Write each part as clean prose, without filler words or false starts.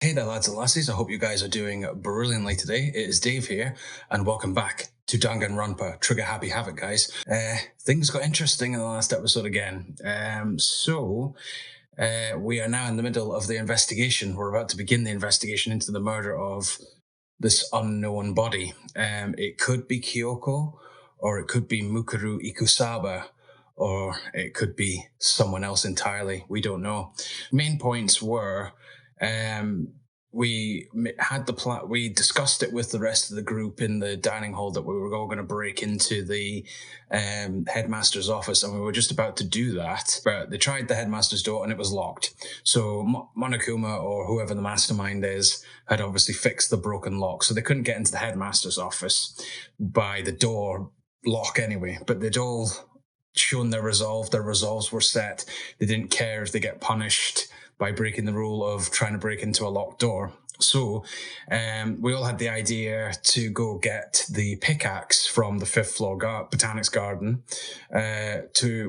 Hey there, lads and lassies. I hope you guys are doing brilliantly today. It is Dave here, and welcome back to Danganronpa Trigger Happy Havoc, guys. Things got interesting in the last episode again. We are now in the middle of the investigation. We're about to begin the investigation into the murder of this unknown body. It could be Kyoko, or it could be Mukuru Ikusaba, or it could be someone else entirely. We don't know. Main points were we had the plan. We discussed it with the rest of the group in the dining hall that we were all going to break into the headmaster's office, and we were just about to do that. But they tried the headmaster's door and it was locked. So Monokuma, or whoever the mastermind is, had obviously fixed the broken lock, so they couldn't get into the headmaster's office by the door lock anyway. But they'd all shown their resolve. Their resolves were set. They didn't care if they get punished by breaking the rule of trying to break into a locked door. So we all had the idea to go get the pickaxe from the 5th floor botanics garden.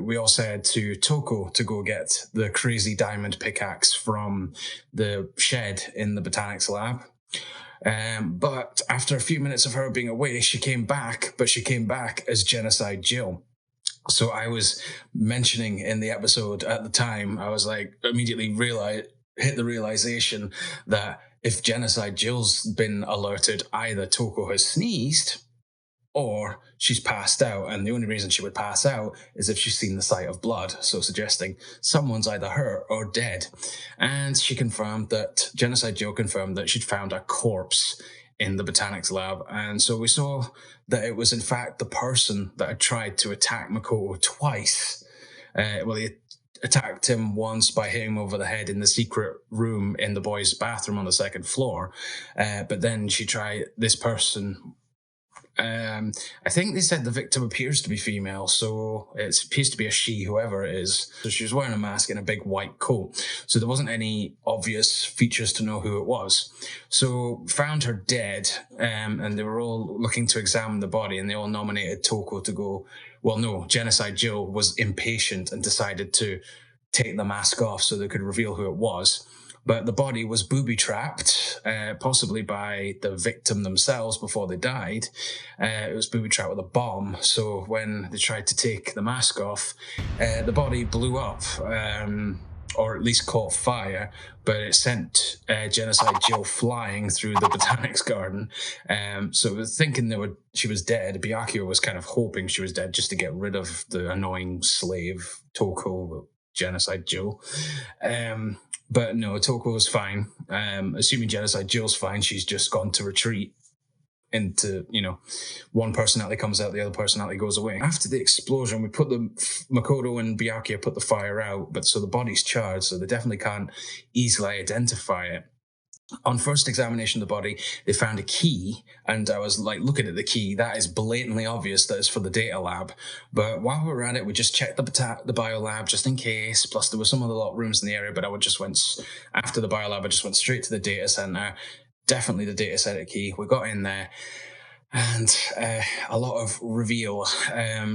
We all said to Toko to go get the crazy diamond pickaxe from the shed in the botanics lab. But after a few minutes of her being away, she came back as Genocide Jill. So I was mentioning in the episode at the time, I was like, immediately hit the realization that if Genocide Jill's been alerted, either Toko has sneezed or she's passed out. And the only reason she would pass out is if she's seen the sight of blood. So suggesting someone's either hurt or dead. And Genocide Jill confirmed that she'd found a corpse in the botanics lab. And so we saw that it was in fact the person that had tried to attack Makoto twice. He attacked him once by hitting him over the head in the secret room in the boys' bathroom on the 2nd floor. But then this person, I think they said the victim appears to be female, so it appears to be a she, whoever it is. So she was wearing a mask and a big white coat, so there wasn't any obvious features to know who it was. So found her dead, and they were all looking to examine the body, and they all nominated Toko to go. Well, no, Genocide Jill was impatient and decided to take the mask off so they could reveal who it was. But the body was booby-trapped, possibly by the victim themselves before they died. It was booby-trapped with a bomb. So when they tried to take the mask off, the body blew up, or at least caught fire. But it sent Genocide Jill flying through the botanics garden. So it was thinking she was dead. Byakuya was kind of hoping she was dead just to get rid of the annoying slave, Toko, Genocide Jill. But no, Toko was fine. Assuming Genocide Jill's fine, she's just gone to retreat into, one personality comes out, the other personality goes away. After the explosion, Makoto and Byakuya put the fire out, but so the body's charred, so they definitely can't easily identify it. On first examination of the body, they found a key, and I was like, looking at the key, that is blatantly obvious that it's for the data lab. But while we were at it, we just checked the bio lab just in case. Plus, there were some other locked rooms in the area, but after the bio lab, I just went straight to the data center. Definitely the data center key. We got in there, and a lot of reveal.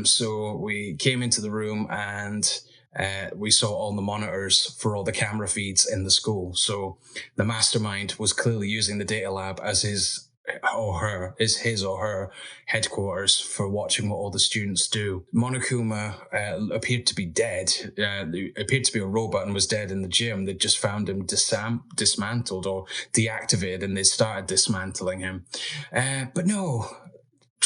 So we came into the room and we saw all the monitors for all the camera feeds in the school. So the mastermind was clearly using the data lab as his or her headquarters for watching what all the students do. Monokuma appeared to be dead. Appeared to be a robot and was dead in the gym. They just found him dismantled or deactivated, and they started dismantling him. But no.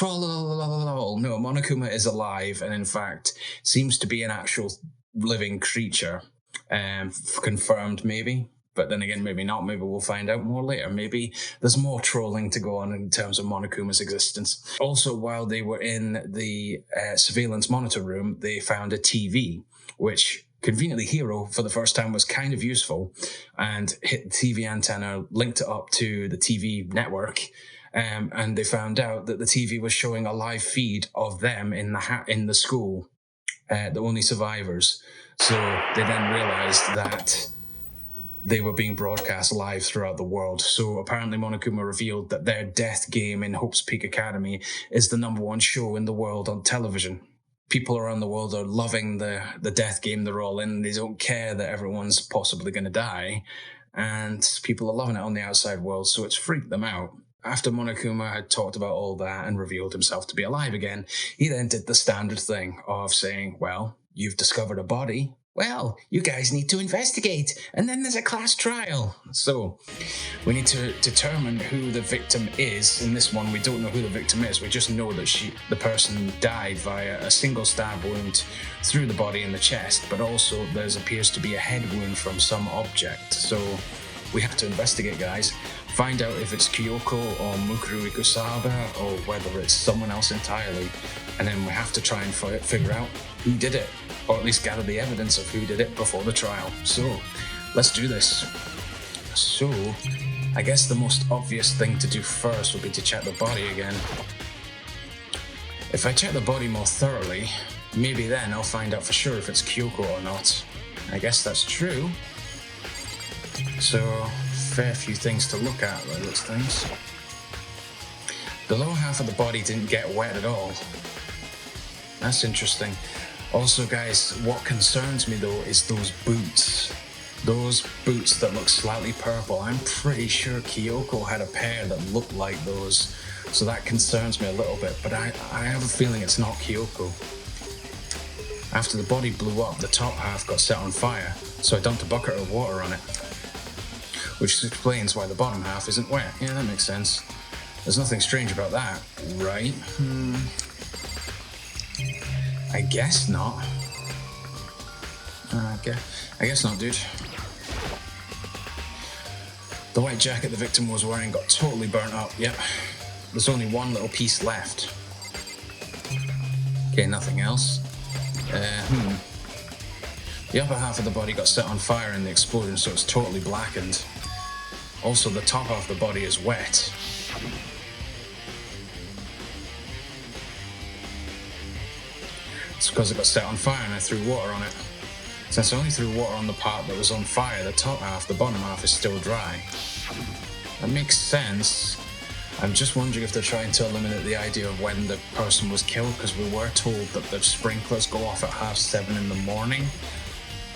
No, Monokuma is alive and in fact seems to be an actual living creature. Confirmed, maybe. But then again, maybe not. Maybe we'll find out more later. Maybe there's more trolling to go on in terms of Monokuma's existence. Also, while they were in the surveillance monitor room, they found a TV, which conveniently Hero, for the first time, was kind of useful, and hit the TV antenna, linked it up to the TV network, and they found out that the TV was showing a live feed of them in the school, the only survivors. So they then realized that they were being broadcast live throughout the world. So apparently Monokuma revealed that their death game in Hope's Peak Academy is the #1 show in the world on television. People around the world are loving the death game they're all in. They don't care that everyone's possibly going to die. and people are loving it on the outside world, so it's freaked them out. After Monokuma had talked about all that and revealed himself to be alive again, he then did the standard thing of saying, well, you've discovered a body. Well, you guys need to investigate, and then there's a class trial. So, we need to determine who the victim is. In this one, we don't know who the victim is. We just know that the person died via a single stab wound through the body in the chest, but also there appears to be a head wound from some object. So, we have to investigate, guys. Find out if it's Kyoko or Mukuru Ikusaba or whether it's someone else entirely. And then we have to try and figure out who did it, or at least gather the evidence of who did it before the trial. So, let's do this. So, I guess the most obvious thing to do first would be to check the body again. If I check the body more thoroughly, maybe then I'll find out for sure if it's Kyoko or not. I guess that's true. So, fair few things to look at by those things. The lower half of the body didn't get wet at all. That's interesting. Also, guys, what concerns me though is those boots. Those boots that look slightly purple. I'm pretty sure Kyoko had a pair that looked like those, so that concerns me a little bit, but I have a feeling it's not Kyoko. After the body blew up, the top half got set on fire, so I dumped a bucket of water on it, which explains why the bottom half isn't wet. Yeah, that makes sense. There's nothing strange about that, right? I guess not. I guess not, dude. The white jacket the victim was wearing got totally burnt up, yep. There's only one little piece left. Okay, nothing else. The upper half of the body got set on fire in the explosion, so it's totally blackened. Also, the top half of the body is wet. It's because it got set on fire and I threw water on it. Since I only threw water on the part that was on fire, the top half, the bottom half is still dry. That makes sense. I'm just wondering if they're trying to eliminate the idea of when the person was killed, because we were told that the sprinklers go off at 7:30 in the morning.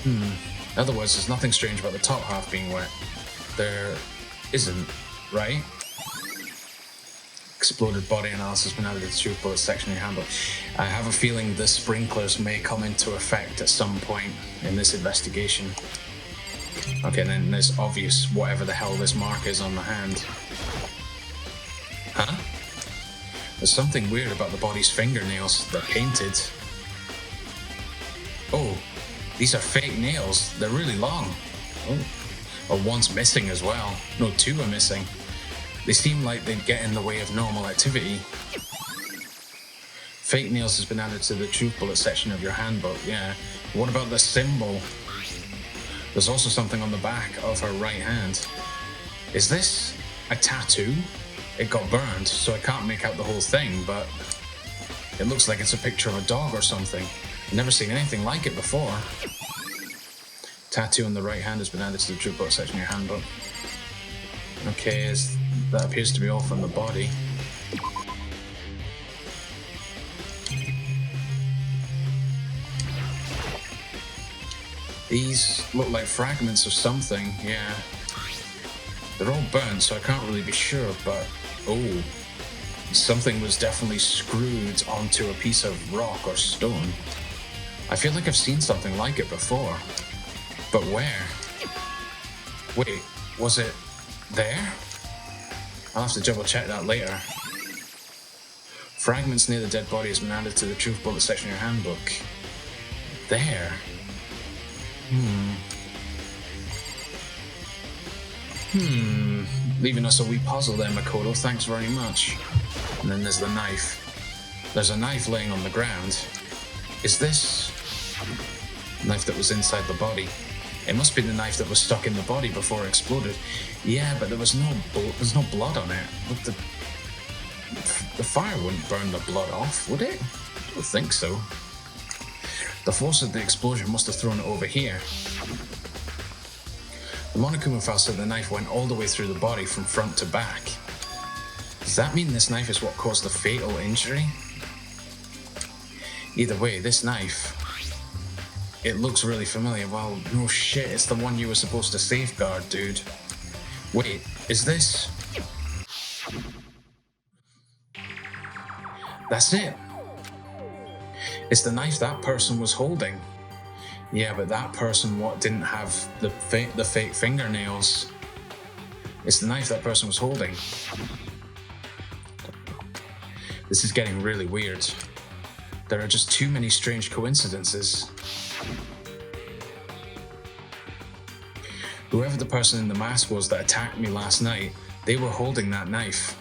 In other words, there's nothing strange about the top half being wet. There isn't, right? Exploded body analysis been added to the truth bullet section of your handbook. I have a feeling the sprinklers may come into effect at some point in this investigation. Okay, then there's obvious whatever the hell this mark is on the hand. Huh? There's something weird about the body's fingernails. They're painted. Oh, these are fake nails. They're really long. Oh. Or one's missing as well. No, two are missing. They seem like they'd get in the way of normal activity. Fake nails has been added to the truth bullet section of your handbook, yeah. What about the symbol? There's also something on the back of her right hand. Is this a tattoo? It got burned, so I can't make out the whole thing, but it looks like it's a picture of a dog or something. I've never seen anything like it before. Tattoo on the right hand has been added to the truth bullet section of your handbook. Okay, that appears to be all from the body. These look like fragments of something, yeah. They're all burnt, so I can't really be sure, but oh, something was definitely screwed onto a piece of rock or stone. I feel like I've seen something like it before. But where? Wait, was it there? I'll have to double check that later. Fragments near the dead body has been added to the truth bullet section of your handbook. There. Leaving us a wee puzzle there, Makoto. Thanks very much. And then there's the knife. There's a knife laying on the ground. Is this the knife that was inside the body? It must be the knife that was stuck in the body before it exploded. Yeah, but there's no blood on it. Look, the fire wouldn't burn the blood off, would it? I don't think so. The force of the explosion must have thrown it over here. The Monokuma file said the knife went all the way through the body from front to back. Does that mean this knife is what caused the fatal injury? Either way, this knife It looks really familiar. Well, no shit, it's the one you were supposed to safeguard, dude. Wait, is this? That's it. It's the knife that person was holding. Yeah, but that person didn't have the fake fingernails. It's the knife that person was holding. This is getting really weird. There are just too many strange coincidences. Whoever the person in the mask was that attacked me last night, they were holding that knife.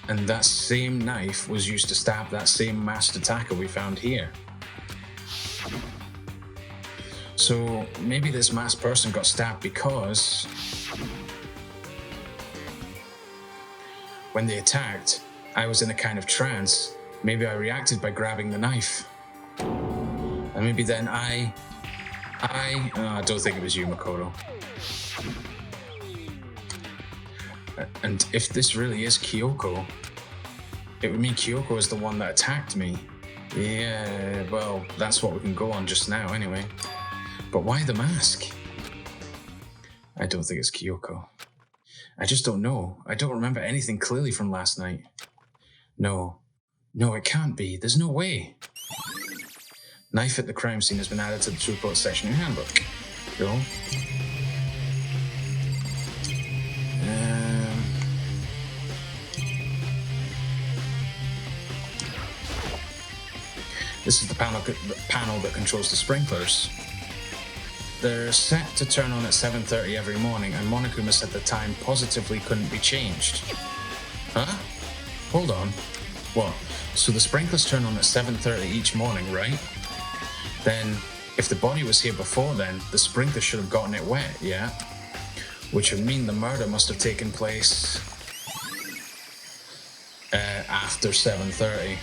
And that same knife was used to stab that same masked attacker we found here. So maybe this masked person got stabbed because when they attacked, I was in a kind of trance. Maybe I reacted by grabbing the knife. And maybe then I don't think it was you, Makoto. And if this really is Kyoko, it would mean Kyoko is the one that attacked me. Yeah, well, that's what we can go on just now anyway. But why the mask? I don't think it's Kyoko. I just don't know. I don't remember anything clearly from last night. No, it can't be. There's no way. Knife at the crime scene has been added to the true report section in your handbook. Cool. This is the panel that controls the sprinklers. They're set to turn on at 7:30 every morning, and Monokuma said the time positively couldn't be changed. Huh? Hold on. What? So the sprinklers turn on at 7:30 each morning, right? Then, if the body was here before then, the sprinkler should have gotten it wet, yeah? Which would mean the murder must have taken place after 7:30.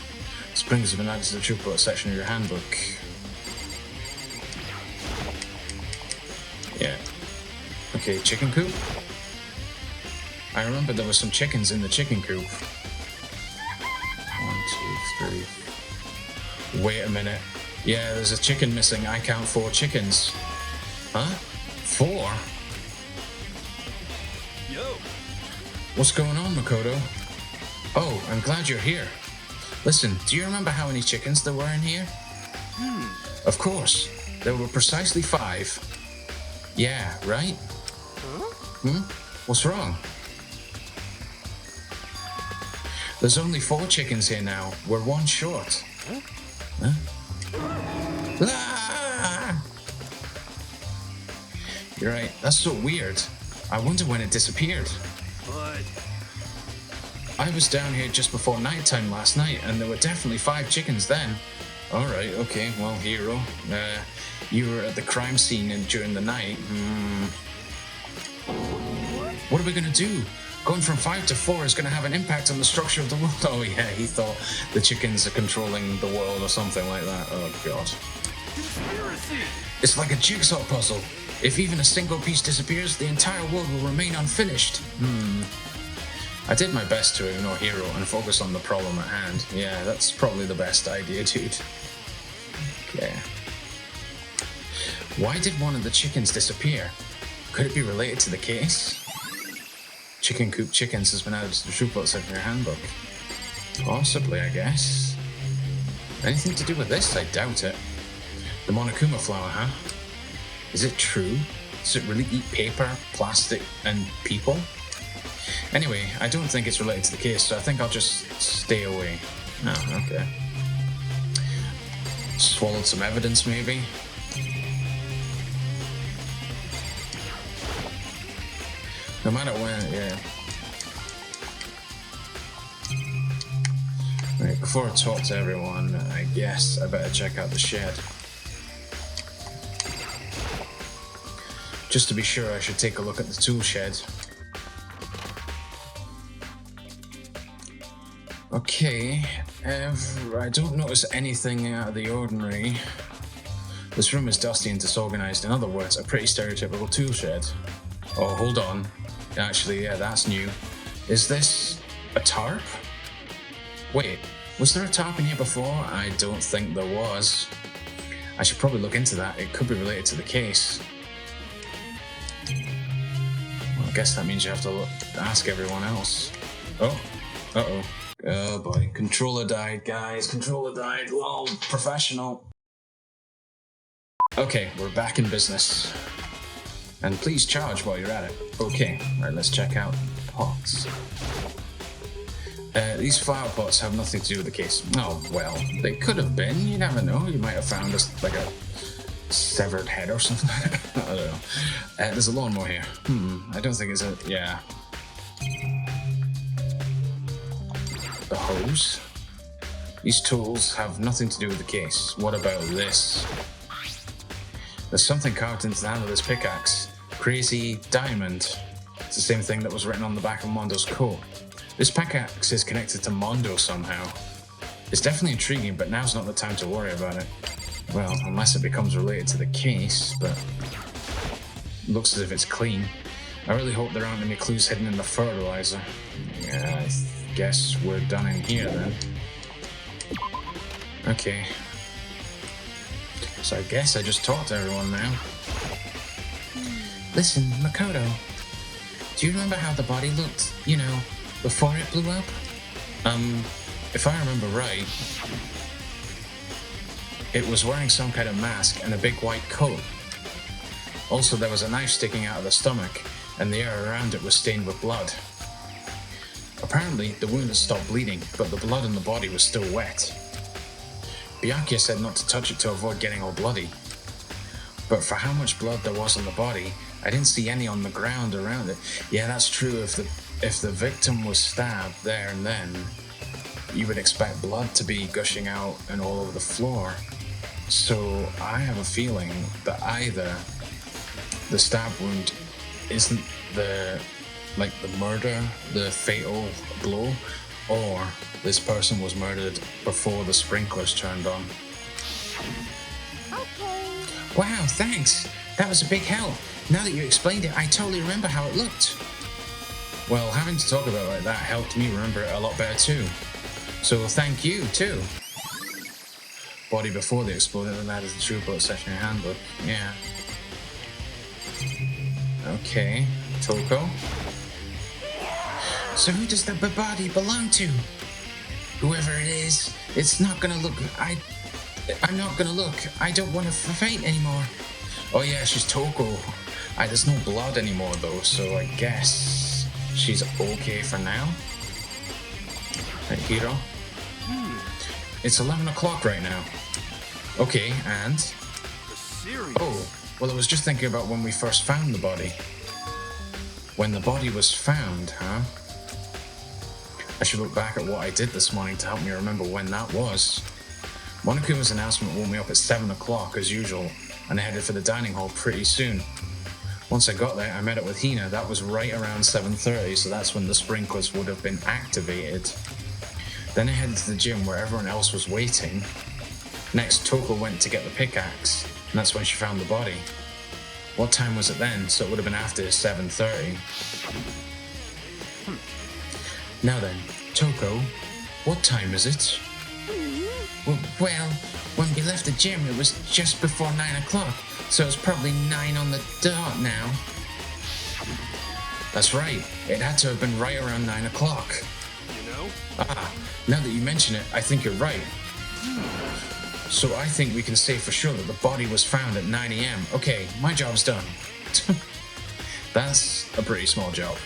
Sprinklers have been added to the true report section of your handbook. Yeah. Okay, chicken coop? I remember there were some chickens in the chicken coop. 1, 2, 3. Wait a minute. Yeah, there's a chicken missing. I count 4 chickens. Huh? 4? Yo! What's going on, Makoto? Oh, I'm glad you're here. Listen, do you remember how many chickens there were in here? Of course. There were precisely 5. Yeah, right? What's wrong? There's only 4 chickens here now. We're 1 short. Huh? Ah! You're right. That's so weird. I wonder when it disappeared. What? I was down here just before nighttime last night, and there were definitely 5 chickens then. Alright, okay, well, hero. You were at the crime scene during the night. What are we gonna do? Going from 5 to 4 is gonna have an impact on the structure of the world. Oh yeah, he thought the chickens are controlling the world or something like that. Oh god. Conspiracy! It's like a jigsaw puzzle. If even a single piece disappears, the entire world will remain unfinished. I did my best to ignore Hero and focus on the problem at hand. Yeah, that's probably the best idea, dude. Okay. Why did one of the chickens disappear? Could it be related to the case? Chicken coop chickens has been added to the true report section in your handbook. Possibly, I guess. Anything to do with this? I doubt it. The Monokuma flower, huh? Is it true? Does it really eat paper, plastic, and people? Anyway, I don't think it's related to the case, so I think I'll just stay away. Oh, okay. Swallowed some evidence, maybe? No matter when, yeah. Right, before I talk to everyone, I guess I better check out the shed. Just to be sure, I should take a look at the tool shed. Okay, I don't notice anything out of the ordinary. This room is dusty and disorganized. In other words, a pretty stereotypical tool shed. Oh, hold on. Actually, yeah, that's new. Is this a tarp? Wait, Was there a tarp in here before? I don't think there was. I should probably look into that. It could be related to the case. Well, I guess that means you have to ask everyone else. Oh, uh-oh. Oh boy, controller died, guys. Controller died. Lol, professional. Okay, we're back in business. And please charge while you're at it. Okay, right, let's check out pots. These flower pots have nothing to do with the case. Oh, well, they could have been. You never know. You might have found us like a severed head or something. I don't know. There's a lawnmower here. I don't think it's a... yeah. The hose. These tools have nothing to do with the case. What about this? There's something carved into the handle of this pickaxe. Crazy diamond. It's the same thing that was written on the back of Mondo's coat. This pickaxe is connected to Mondo somehow. It's definitely intriguing, but now's not the time to worry about it. Well, unless it becomes related to the case, but it looks as if it's clean. I really hope there aren't any clues hidden in the fertilizer. Yeah, I guess we're done in here then. Okay. So I guess I just talked to everyone now. Listen, Makoto, do you remember how the body looked, you know, before it blew up? If I remember right, it was wearing some kind of mask and a big white coat. Also, there was a knife sticking out of the stomach, and the air around it was stained with blood. Apparently, the wound had stopped bleeding, but the blood in the body was still wet. Byakuya said not to touch it to avoid getting all bloody. But for how much blood there was on the body, I didn't see any on the ground around it. Yeah, that's true. If the victim was stabbed there and then, you would expect blood to be gushing out and all over the floor. So I have a feeling that either the stab wound isn't the murder, the fatal blow, or this person was murdered before the sprinklers turned on. Okay. Wow, thanks. That was a big help. Now that you explained it, I totally remember how it looked. Well, having to talk about it like that helped me remember it a lot better too. So thank you too. Body before the explosion, and that is the true bullet section in your handbook. Yeah. Okay. Toko. So who does the body belong to? Whoever it is, it's not gonna look... I'm not gonna look. I don't want to faint anymore. Oh yeah, she's Toko. There's no blood anymore though, so I guess she's okay for now. Right, Hiro? It's 11 o'clock right now. Okay, and? Oh, well I was just thinking about when we first found the body. When the body was found, huh? I should look back at what I did this morning to help me remember when that was. Monokuma's announcement woke me up at 7 o'clock as usual, and I headed for the dining hall pretty soon. Once I got there, I met up with Hina. That was right around 7:30, so that's when the sprinklers would have been activated. Then I headed to the gym where everyone else was waiting. Next, Toko went to get the pickaxe, and that's when she found the body. What time was it then? So it would have been after 7:30. Now then, Toko, what time is it? Well, when we left the gym, it was just before 9 o'clock, so it's probably 9 on the dot now. That's right, it had to have been right around 9 o'clock. You know? Now that you mention it, I think you're right. So I think we can say for sure that the body was found at 9 AM. Okay, my job's done. That's a pretty small job.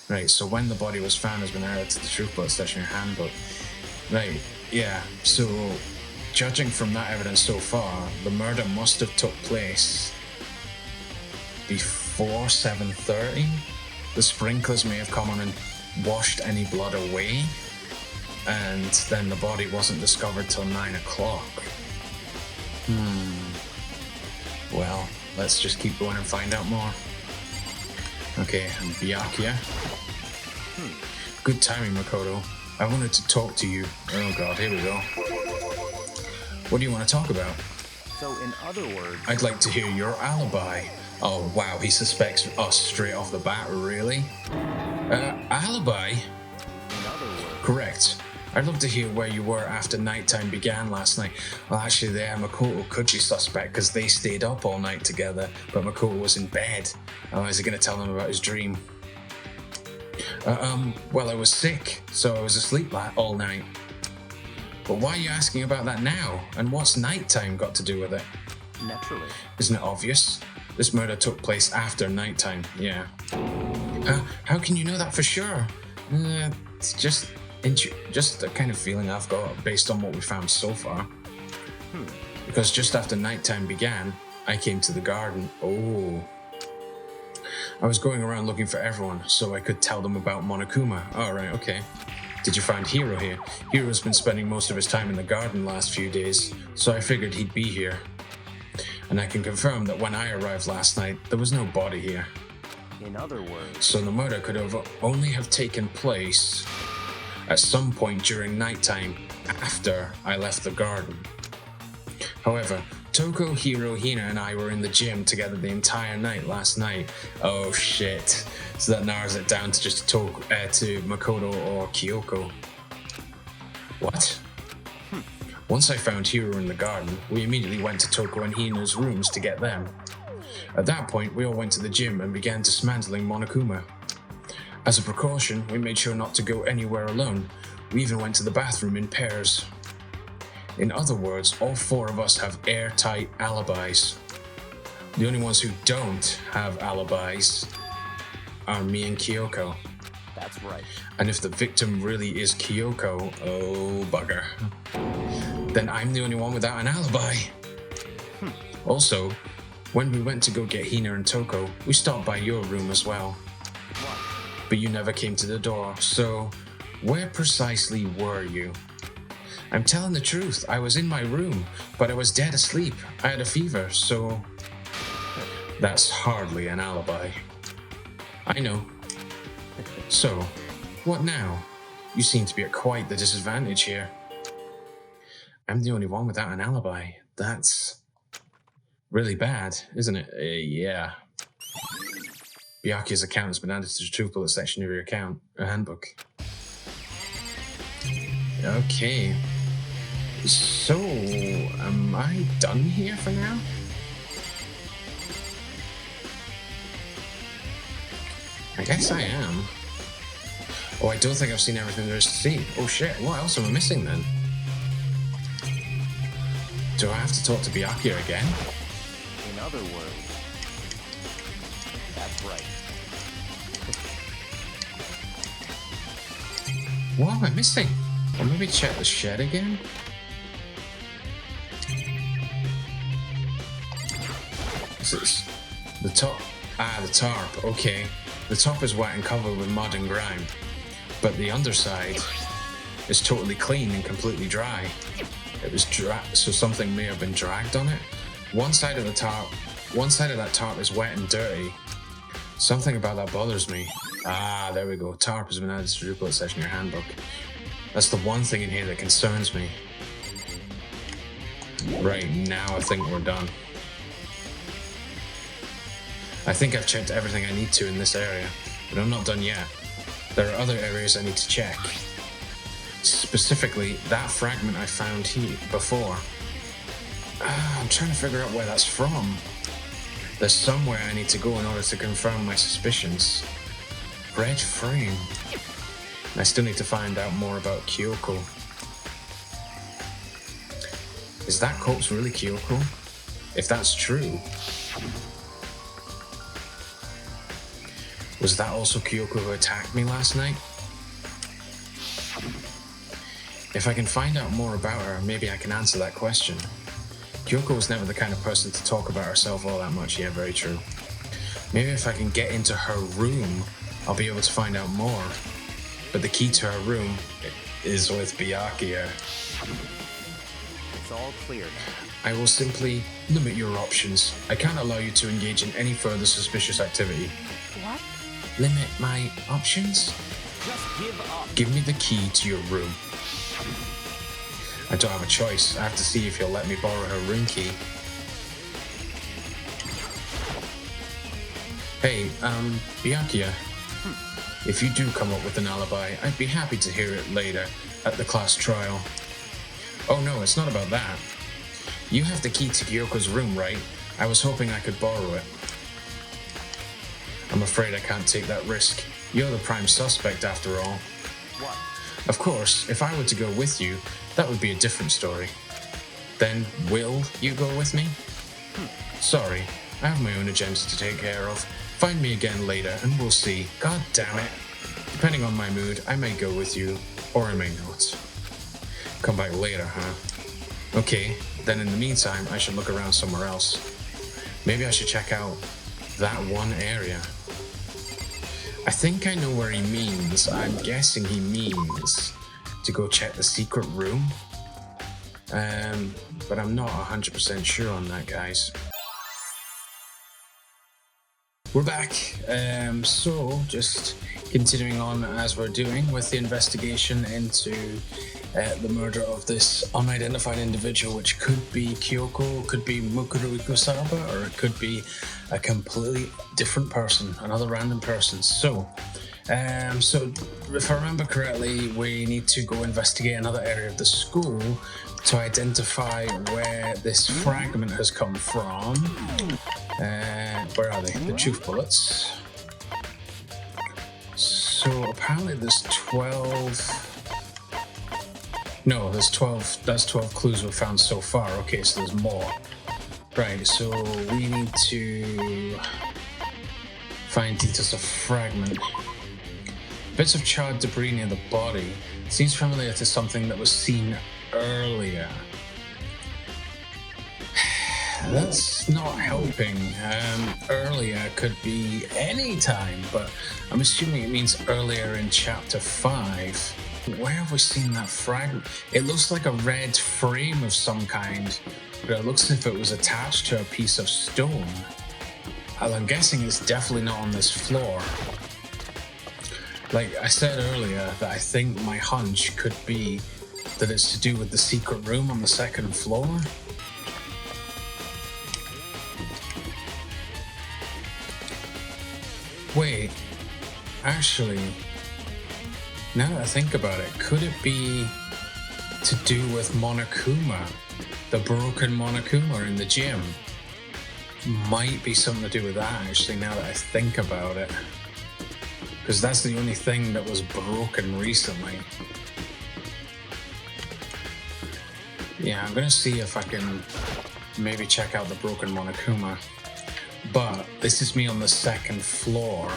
Right, so when the body was found has been added to the truth bullet section in your handbook. Right, yeah, so judging from that evidence so far, the murder must have took place before 7:30. The sprinklers may have come on and washed any blood away, and then the body wasn't discovered till 9 o'clock. Well, let's just keep going and find out more. Okay, and Byakuya. Good timing, Makoto. I wanted to talk to you. Oh god, here we go. What do you want to talk about? So in other words... I'd like to hear your alibi. Oh wow, he suspects us straight off the bat, really? Alibi? In other words... Correct. I'd love to hear where you were after nighttime began last night. Well, actually, the Makoto could be suspect because they stayed up all night together, but Makoto was in bed. Oh, is he going to tell them about his dream? Well, I was sick, so I was asleep all night. But why are you asking about that now? And what's nighttime got to do with it? Naturally. Isn't it obvious? This murder took place after nighttime, yeah. How can you know that for sure? It's just a kind of feeling I've got based on what we found so far. Because just after nighttime began, I came to the garden. Oh. I was going around looking for everyone so I could tell them about Monokuma. Oh, right, okay. Did you find Hiro here? Hiro's been spending most of his time in the garden last few days, so I figured he'd be here. And I can confirm that when I arrived last night, there was no body here. In other words... So the murder could only have taken place at some point during nighttime after I left the garden. However, Toko, Hiro, Hina, and I were in the gym together the entire night last night. Oh shit. So that narrows it down to just to Makoto or Kyoko. What? Once I found Hiro in the garden, we immediately went to Toko and Hina's rooms to get them. At that point, we all went to the gym and began dismantling Monokuma. As a precaution, we made sure not to go anywhere alone. We even went to the bathroom in pairs. In other words, all four of us have airtight alibis. The only ones who don't have alibis are me and Kyoko. That's right. And if the victim really is Kyoko, oh bugger, then I'm the only one without an alibi. Also, when we went to go get Hina and Toko, we stopped by your room as well. What? But you never came to the door, so where precisely were you? I'm telling the truth, I was in my room, but I was dead asleep. I had a fever, so... That's hardly an alibi. I know. So, what now? You seem to be at quite the disadvantage here. I'm the only one without an alibi. That's really bad, isn't it? Yeah. Byakuya's account has been added to the Truth Bullet section of your handbook. Okay. So, am I done here for now? I guess I am. Oh, I don't think I've seen everything there is to see. Oh shit, what else am I missing then? Do I have to talk to Byakuya again? In other words... That's right. What am I missing? Or maybe check the shed again? Is the top? Ah, the tarp, okay. The top is wet and covered with mud and grime, but the underside is totally clean and completely dry. It was so something may have been dragged on it. One side of that tarp is wet and dirty. Something about that bothers me. Ah, there we go. Tarp has been added to the Drupal section in your handbook. That's the one thing in here that concerns me. Right, now I think we're done. I think I've checked everything I need to in this area, but I'm not done yet. There are other areas I need to check. Specifically, that fragment I found here before. I'm trying to figure out where that's from. There's somewhere I need to go in order to confirm my suspicions. Red frame. I still need to find out more about Kyoko. Is that corpse really Kyoko? If that's true, was that also Kyoko who attacked me last night? If I can find out more about her, maybe I can answer that question. Kyoko was never the kind of person to talk about herself all that much, yeah, very true. Maybe if I can get into her room, I'll be able to find out more. But the key to her room is with Byakuya. It's all clear now. I will simply limit your options. I can't allow you to engage in any further suspicious activity. What? Limit my options? Just give up. Give me the key to your room. I don't have a choice. I have to see if you'll let me borrow her room key. Hey, Byakuya. If you do come up with an alibi, I'd be happy to hear it later. at the class trial. Oh no, it's not about that. You have the key to Kyoko's room, right? I was hoping I could borrow it. I'm afraid I can't take that risk. You're the prime suspect after all. What? Of course, if I were to go with you, that would be a different story. Then, will you go with me? Sorry, I have my own agenda to take care of. Find me again later and we'll see. God damn it. Depending on my mood, I may go with you, or I may not. Come back later, huh? Okay, then in the meantime, I should look around somewhere else. Maybe I should check out that one area. I think I know where he means. I'm guessing he means to go check the secret room. But I'm not 100% sure on that, guys. We're back. So just continuing on as we're doing with the investigation into the murder of this unidentified individual, which could be Kyoko, could be Mukuru Ikusaba, or it could be a completely different person, another random person. So if I remember correctly, we need to go investigate another area of the school to identify where this fragment has come from. Where are they? The truth bullets. So apparently there's 12... No, there's 12. That's 12 clues we've found so far. Okay, so there's more. Right, so we need to find details of fragment. Bits of charred debris near the body. Seems familiar to something that was seen earlier. That's not helping. Earlier could be any time, but I'm assuming it means earlier in chapter 5. Where have we seen that fragment? It looks like a red frame of some kind, but it looks as if it was attached to a piece of stone. And I'm guessing it's definitely not on this floor. Like I said earlier, that I think my hunch could be that it's to do with the secret room on the second floor. Wait, actually, now that I think about it, could it be to do with Monokuma? The broken Monokuma in the gym? Might be something to do with that, actually, now that I think about it. Because that's the only thing that was broken recently. Yeah, I'm going to see if I can maybe check out the broken Monokuma. But this is me on the second floor.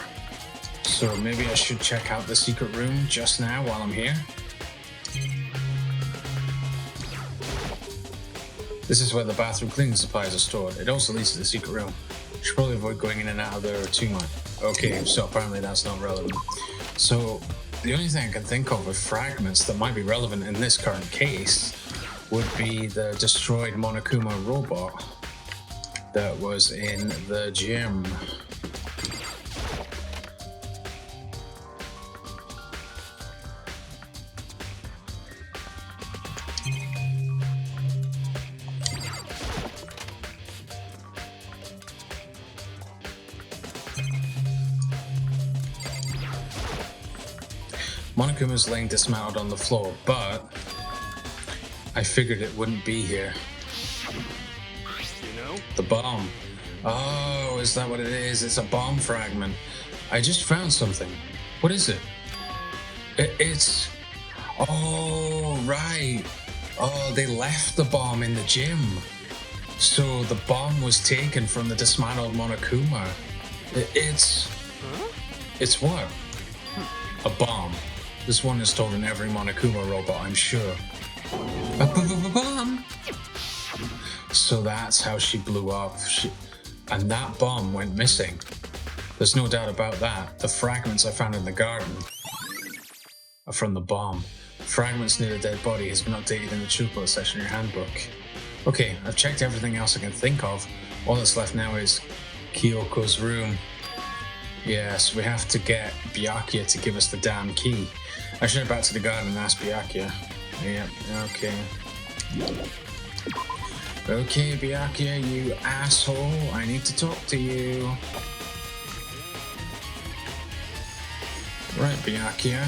So maybe I should check out the secret room just now while I'm here. This is where the bathroom cleaning supplies are stored. It also leads to the secret room. Should probably avoid going in and out of there too much. Okay, so apparently that's not relevant. So the only thing I can think of with fragments that might be relevant in this current case would be the destroyed Monokuma robot that was in the gym. Monokuma's laying dismounted on the floor, but I figured it wouldn't be here. You know? The bomb. Oh, is that what it is? It's a bomb fragment. I just found something. What is it? It's... Oh, right. Oh, they left the bomb in the gym. So the bomb was taken from the dismantled Monokuma. It's... Huh? It's what? A bomb. This one is stored in every Monokuma robot, I'm sure. A bomb! So that's how she blew up. And that bomb went missing. There's no doubt about that. The fragments I found in the garden are from the bomb. Fragments near the dead body has been updated in the Chupla section of your handbook. Okay, I've checked everything else I can think of. All that's left now is Kyoko's room. Yes, we have to get Byakuya to give us the damn key. I should head back to the garden and ask Byakuya. Yep, okay. Okay, Byakuya, you asshole. I need to talk to you. Right, Byakuya.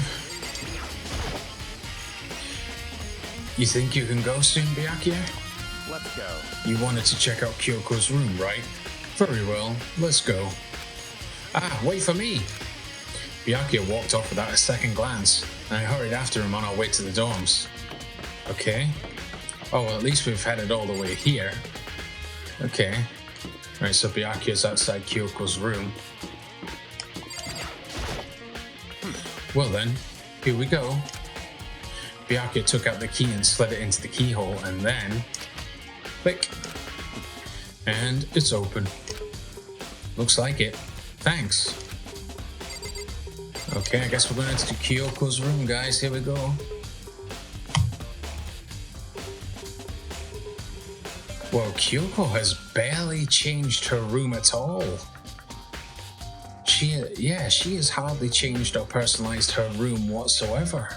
You think you can go soon, Byakuya? Let's go. You wanted to check out Kyoko's room, right? Very well, let's go. Ah, wait for me! Byakuya walked off without a second glance, and I hurried after him on our way to the dorms. Okay. Oh, well, at least we've headed all the way here. Okay. Right, so Byakuya's outside Kyoko's room. Well then, here we go. Byakuya took out the key and slid it into the keyhole, and then... click. And it's open. Looks like it. Thanks. Okay, I guess we're going into Kyoko's room, guys. Here we go. Well, Kyoko has barely changed her room at all. She has hardly changed or personalized her room whatsoever.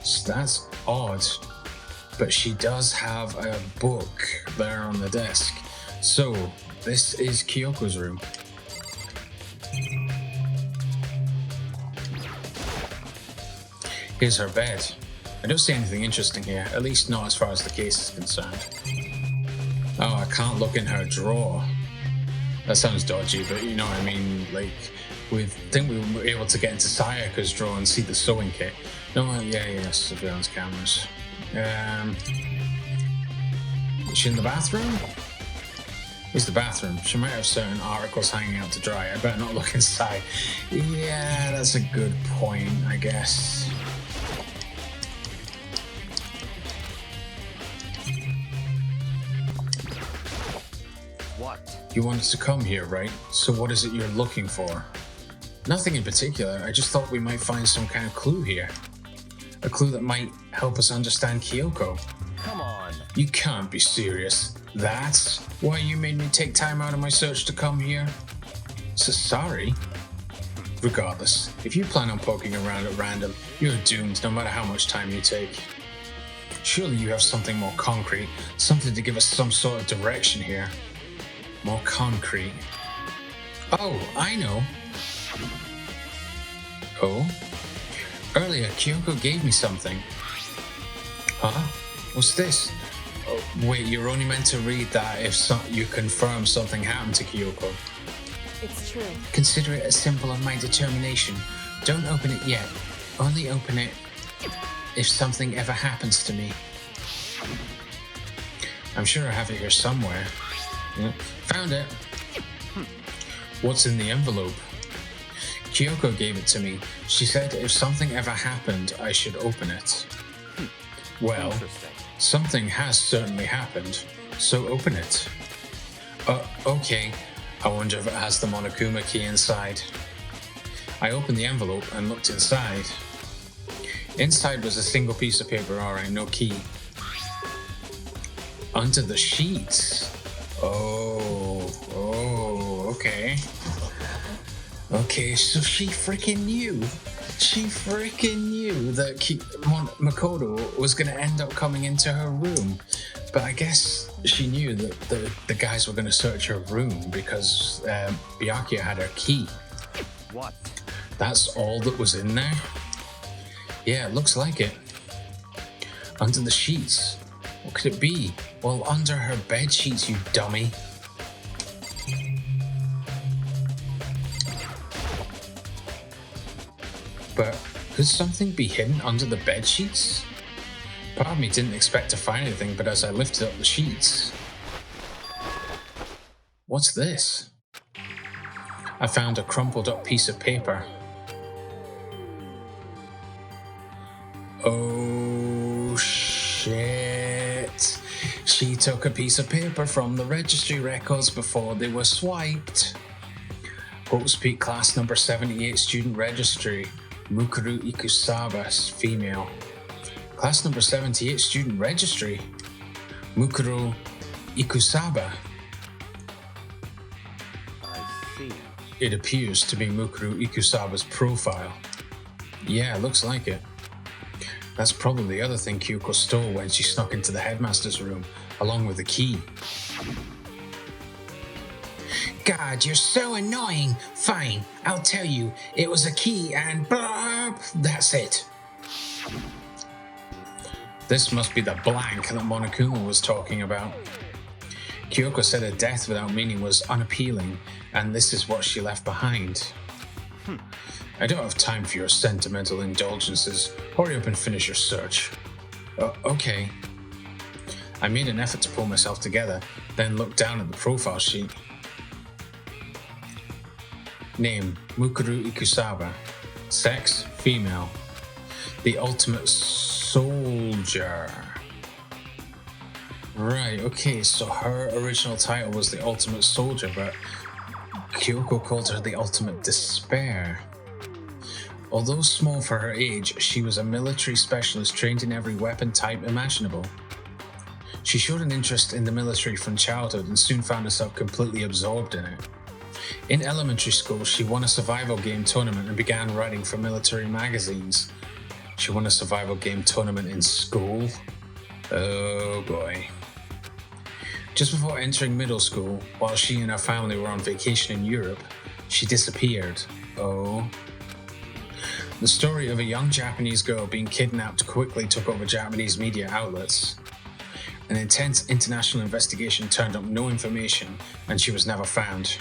So that's odd. But she does have a book there on the desk. So, this is Kyoko's room. Here's her bed. I don't see anything interesting here, at least not as far as the case is concerned. Oh, I can't look in her drawer. That sounds dodgy, but you know what I mean, like, we think we were able to get into Sayaka's drawer and see the sewing kit. No, surveillance cameras. Is she in the bathroom? Is the bathroom? She might have certain articles hanging out to dry. I better not look inside. Yeah, that's a good point, I guess. What? You wanted to come here, right? So what is it you're looking for? Nothing in particular. I just thought we might find some kind of clue here. A clue that might help us understand Kyoko. Come on. You can't be serious. That's why you made me take time out of my search to come here? So sorry. Regardless, if you plan on poking around at random, you're doomed no matter how much time you take. Surely you have something more concrete, something to give us some sort of direction here. More concrete. Oh, I know. Oh? Earlier, Kyoko gave me something. Huh? What's this? Oh, wait, you're only meant to read that if you confirm something happened to Kyoko. It's true. Consider it a symbol of my determination. Don't open it yet. Only open it if something ever happens to me. I'm sure I have it here somewhere. Yeah. Found it. What's in the envelope? Kyoko gave it to me. She said if something ever happened, I should open it. Well, something has certainly happened, so open it. Okay. I wonder if it has the Monokuma key inside. I opened the envelope and looked inside. Inside was a single piece of paper, alright, no key. Under the sheets. Oh, okay. Okay, so she freaking knew. She freaking knew that Makoto was going to end up coming into her room. But I guess she knew that the guys were going to search her room because Byakuya had her key. What? That's all that was in there? Yeah, it looks like it. Under the sheets. What could it be? Well, under her bed sheets, you dummy. But could something be hidden under the bed sheets? Part of me didn't expect to find anything, but as I lifted up the sheets... What's this? I found a crumpled up piece of paper. Oh shit. She took a piece of paper from the registry records before they were swiped. Hope's Peak class number 78 student registry. Mukuru Ikusaba, female. Class number 78 student registry. Mukuru Ikusaba. I see. It appears to be Mukuru Ikusaba's profile. Yeah, looks like it. That's probably the other thing Kyoko stole when she snuck into the headmaster's room, along with the key. God, you're so annoying. Fine, I'll tell you. It was a key and blah, that's it. This must be the blank that Monokuma was talking about. Kyoko said her death without meaning was unappealing, and this is what she left behind. I don't have time for your sentimental indulgences. Hurry up and finish your search. Okay. I made an effort to pull myself together, then looked down at the profile sheet. Name, Mukuru Ikusaba. Sex, female. The ultimate soldier. Right, okay, so her original title was the ultimate soldier, but Kyoko called her the ultimate despair. Although small for her age, she was a military specialist trained in every weapon type imaginable. She showed an interest in the military from childhood and soon found herself completely absorbed in it. In elementary school, she won a survival game tournament and began writing for military magazines. She won a survival game tournament in school? Oh boy. Just before entering middle school, while she and her family were on vacation in Europe, she disappeared. Oh. The story of a young Japanese girl being kidnapped quickly took over Japanese media outlets. An intense international investigation turned up no information, and she was never found.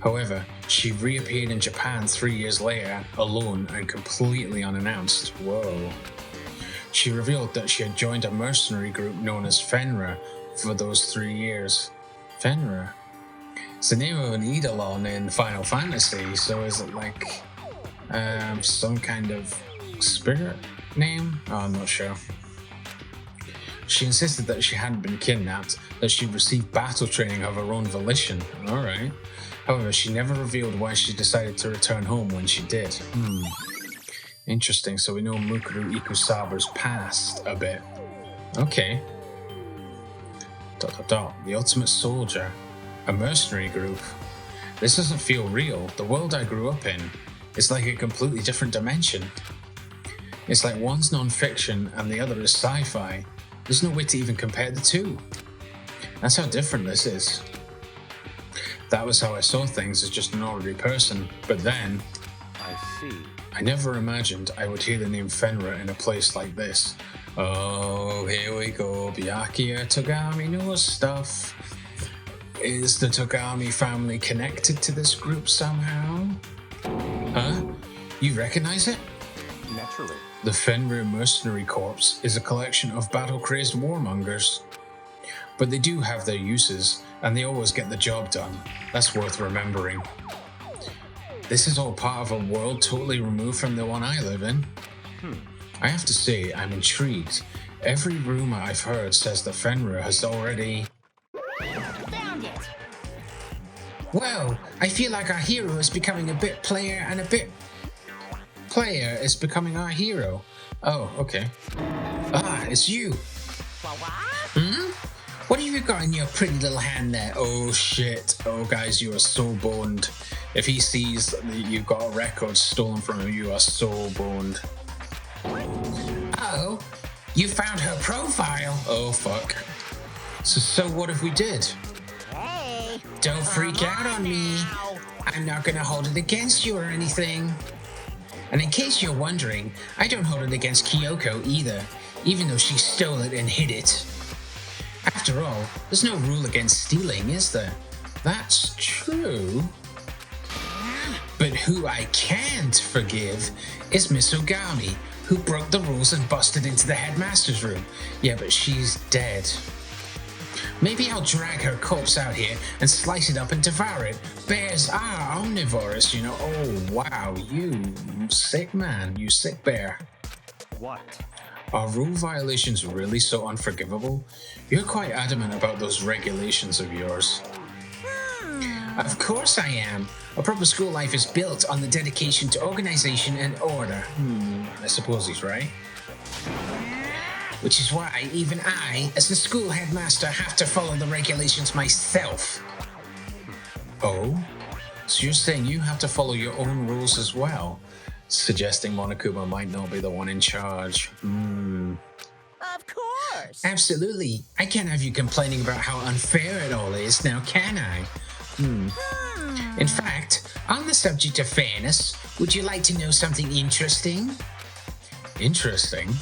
However, she reappeared in Japan 3 years later, alone and completely unannounced. Whoa. She revealed that she had joined a mercenary group known as Fenra for those 3 years. Fenra? It's the name of an Eidolon in Final Fantasy, so is it like some kind of spirit name? Oh, I'm not sure. She insisted that she hadn't been kidnapped, that she'd received battle training of her own volition. Alright. However, she never revealed why she decided to return home when she did. Interesting, so we know Mukuru Ikusaba's past a bit. Okay. ... The Ultimate Soldier. A mercenary group. This doesn't feel real. The world I grew up in is like a completely different dimension. It's like one's non-fiction and the other is sci-fi. There's no way to even compare the two. That's how different this is. That was how I saw things as just an ordinary person, but then... I see. I never imagined I would hear the name Fenra in a place like this. Oh, here we go. Byakuya Togami knows stuff. Is the Togami family connected to this group somehow? Huh? You recognize it? Naturally. The Fenrir Mercenary Corps is a collection of battle-crazed warmongers. But they do have their uses, and they always get the job done. That's worth remembering. This is all part of a world totally removed from the one I live in. I have to say, I'm intrigued. Every rumor I've heard says that Fenrir has already... Found it! Well, I feel like our hero is becoming a bit player and a bit... Player is becoming our hero. Oh, okay. Ah, it's you. What? What have you got in your pretty little hand there? Oh shit. Oh guys, you are so boned. If he sees that you've got a record stolen from him, you are so boned. Oh, you found her profile. Oh fuck. So what if we did? Hey! Don't freak out on me. Now. I'm not gonna hold it against you or anything. And in case you're wondering, I don't hold it against Kyoko either, even though she stole it and hid it. After all, there's no rule against stealing, is there? That's true. But who I can't forgive is Miss Ogami, who broke the rules and busted into the headmaster's room. Yeah, but she's dead. Maybe I'll drag her corpse out here and slice it up and devour it. Bears are omnivorous, you know. Oh, wow, you sick man, you sick bear. What? Are rule violations really so unforgivable? You're quite adamant about those regulations of yours. Of course I am. A proper school life is built on the dedication to organization and order. I suppose he's right. Which is why even I, as the school headmaster, have to follow the regulations myself. Oh? So you're saying you have to follow your own rules as well? Suggesting Monokuma might not be the one in charge. Of course! Absolutely. I can't have you complaining about how unfair it all is, now can I? In fact, on the subject of fairness, would you like to know something interesting? Interesting?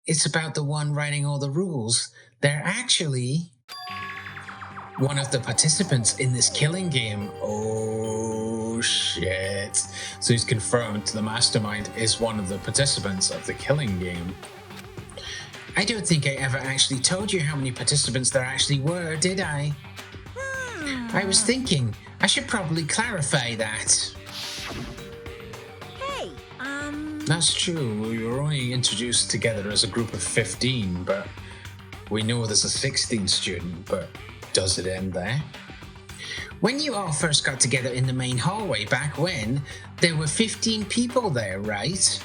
it's about the one writing all the rules. They're actually one of the participants in this killing game. Oh shit. So he's confirmed the mastermind is one of the participants of the killing game. I don't think I ever actually told you how many participants there actually were, did I? I was thinking I should probably clarify that. Hey, That's true. We were only introduced together as a group of 15, but we know there's a 16 student, but does it end there? When you all first got together in the main hallway back when, there were 15 people there, right?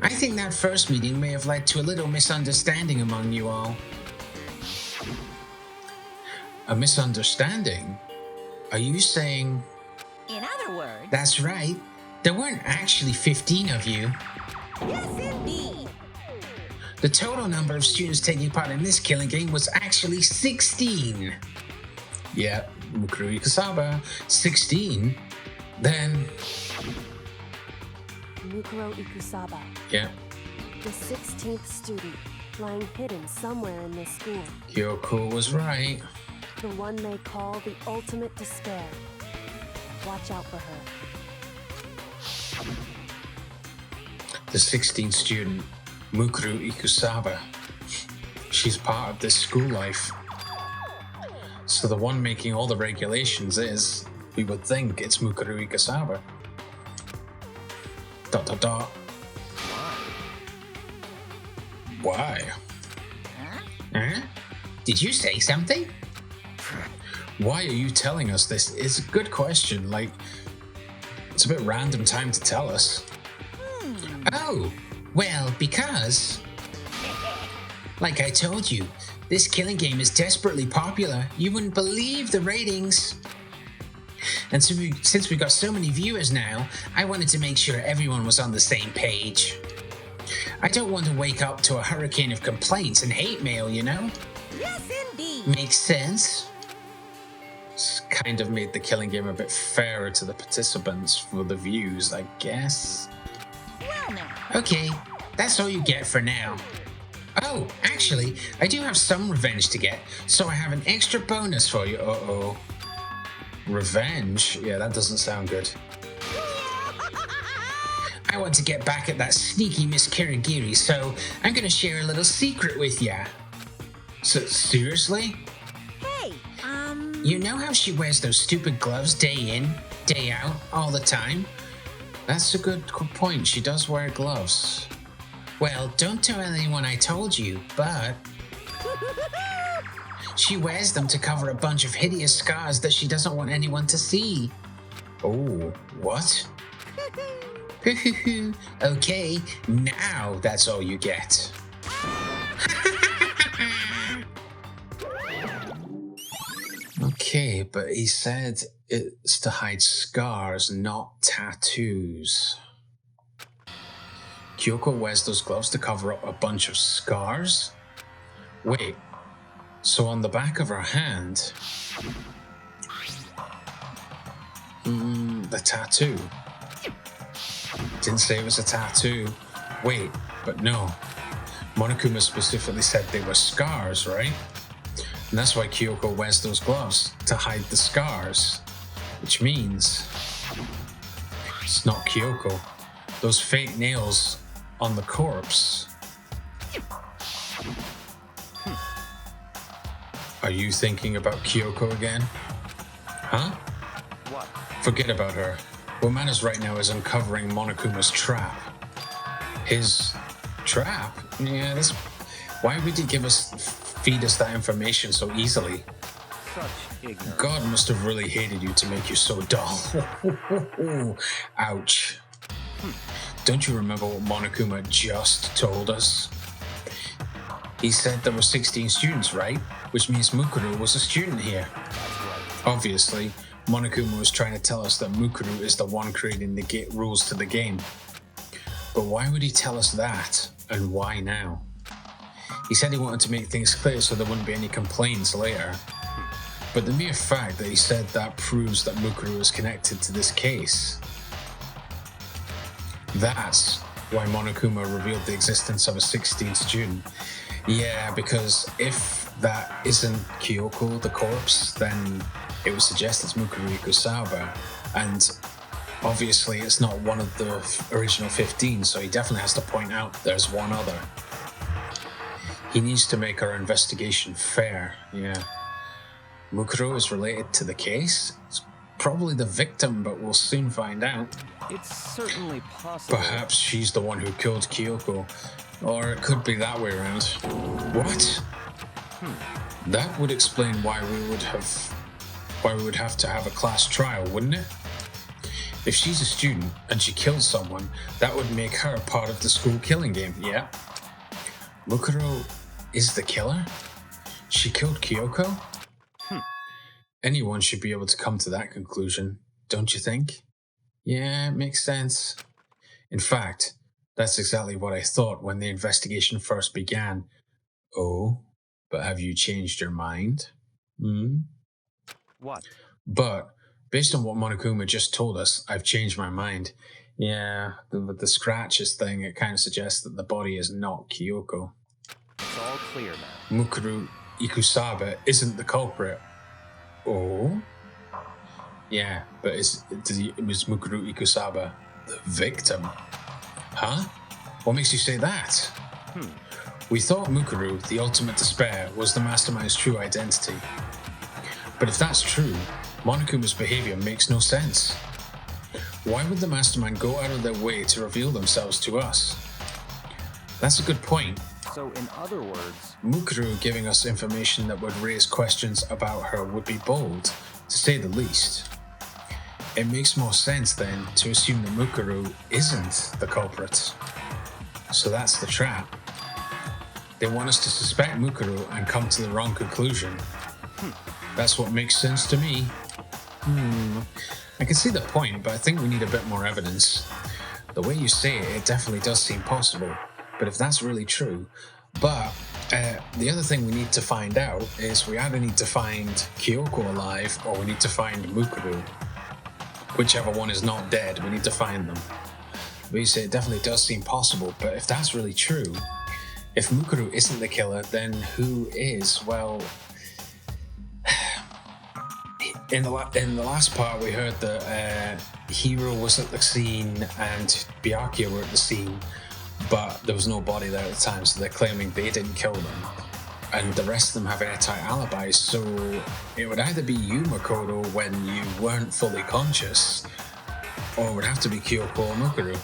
I think that first meeting may have led to a little misunderstanding among you all. A misunderstanding? Are you saying... in other words... That's right. There weren't actually 15 of you. Yes, indeed. The total number of students taking part in this killing game was actually 16. Yeah, Mukuru Ikasaba. 16? Then... Mukuro Ikusaba, Yeah, the 16th student, lying hidden somewhere in this school. Kyoko was right. The one they call the ultimate despair. Watch out for her. The 16th student, Mukuru Ikusaba. She's part of this school life. So the one making all the regulations is, we would think it's Mukuru Ikusaba. ... Why? Huh? Did you say something? Why are you telling us this? It's a good question. Like, it's a bit random time to tell us. Oh, well, because... like I told you, this killing game is desperately popular. You wouldn't believe the ratings. And so since we got so many viewers now, I wanted to make sure everyone was on the same page. I don't want to wake up to a hurricane of complaints and hate mail, you know? Yes, indeed. Makes sense. It's kind of made the killing game a bit fairer to the participants for the views, I guess. Well now. Okay, that's all you get for now. Oh, actually, I do have some revenge to get, so I have an extra bonus for you. Uh-oh. Revenge? Yeah, that doesn't sound good. I want to get back at that sneaky Miss Kirigiri, so I'm gonna share a little secret with ya. So, seriously? Hey, You know how she wears those stupid gloves day in, day out, all the time? That's a good point. She does wear gloves. Well, don't tell anyone I told you, but... she wears them to cover a bunch of hideous scars that she doesn't want anyone to see. Oh, what? Okay, now that's all you get. Okay, but he said it's to hide scars, not tattoos. Kyoko wears those gloves to cover up a bunch of scars? Wait, so on the back of her hand... the tattoo. Didn't say it was a tattoo. Wait, but no. Monokuma specifically said they were scars, right? And that's why Kyoko wears those gloves, to hide the scars. Which means... it's not Kyoko. Those fake nails on the corpse. Are you thinking about Kyoko again? Huh? What? Forget about her. What matters right now is uncovering Monokuma's trap. His trap? Yeah, that's... why would he feed us that information so easily? Such ignorance. God must have really hated you to make you so dull. Ouch. Don't you remember what Monokuma just told us? He said there were 16 students, right? Which means Mukuru was a student here. Obviously, Monokuma was trying to tell us that Mukuru is the one creating the rules to the game. But why would he tell us that? And why now? He said he wanted to make things clear so there wouldn't be any complaints later. But the mere fact that he said that proves that Mukuru is connected to this case. That's why Monokuma revealed the existence of a 16th student. Yeah, because if that isn't Kyoko, the corpse, then it would suggest it's Mukuru Ikusaba. And obviously it's not one of the original 15, so he definitely has to point out there's one other. He needs to make our investigation fair, yeah. Mukuro is related to the case? It's probably the victim, but we'll soon find out. It's certainly possible. Perhaps she's the one who killed Kyoko, or it could be that way around. What? That would explain why we would have to have a class trial, wouldn't it? If she's a student and she killed someone, that would make her part of the school killing game, yeah? Mukuro is the killer? She killed Kyoko? Anyone should be able to come to that conclusion, don't you think? Yeah, it makes sense. In fact, that's exactly what I thought when the investigation first began. Oh, but have you changed your mind? What? But, based on what Monokuma just told us, I've changed my mind. Yeah, with the scratches thing, it kind of suggests that the body is not Kyoko. It's all clear now. Mukuru Ikusaba isn't the culprit. Oh? Yeah, but was Mukuru Ikusaba the victim? Huh? What makes you say that? We thought Mukuru, the ultimate despair, was the mastermind's true identity. But if that's true, Monokuma's behavior makes no sense. Why would the mastermind go out of their way to reveal themselves to us? That's a good point. So, in other words, Mukuru giving us information that would raise questions about her would be bold, to say the least. It makes more sense then to assume that Mukuru isn't the culprit. So that's the trap. They want us to suspect Mukuru and come to the wrong conclusion. That's what makes sense to me. I can see the point, but I think we need a bit more evidence. The way you say it, it definitely does seem possible. But if that's really true, the other thing we need to find out is we either need to find Kyoko alive or we need to find Mukuru. Whichever one is not dead, we need to find them. But you say it definitely does seem possible, but if that's really true, if Mukuru isn't the killer, then who is? Well, in the last part we heard that Hiro was at the scene and Byakuya were at the scene, but there was no body there at the time, so they're claiming they didn't kill them. And the rest of them have airtight alibis, so it would either be you, Makoto, when you weren't fully conscious, or it would have to be Kyoko or Mukuru.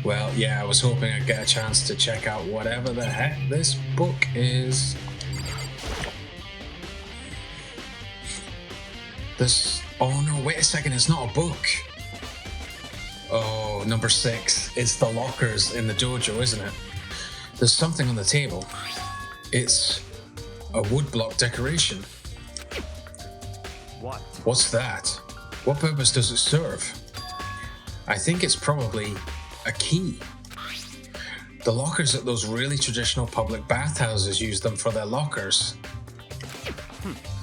Well, yeah, I was hoping I'd get a chance to check out whatever the heck this book is. Oh no, wait a second, it's not a book. Oh, number 6. It's the lockers in the dojo, isn't it? There's something on the table. It's a woodblock decoration. what? What's that? What purpose does it serve? I think it's probably a key. The lockers at those really traditional public bathhouses use them for their lockers.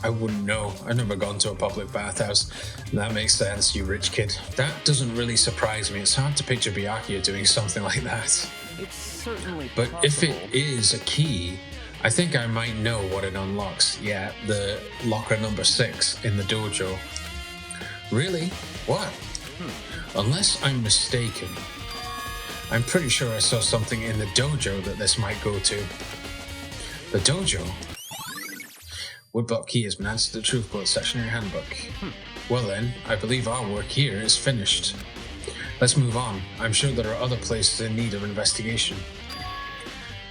I wouldn't know. I've never gone to a public bathhouse. That makes sense, you rich kid. That doesn't really surprise me. It's hard to picture Byakuya doing something like that. It's certainly But possible. if it is a key, I think I might know what it unlocks. Yeah, the locker number 6 in the dojo. Really? What? Unless I'm mistaken, I'm pretty sure I saw something in the dojo that this might go to. The dojo? Woodblock key has been added to the Truth Bullet sectionary handbook. Well then, I believe our work here is finished. Let's move on. I'm sure there are other places in need of investigation.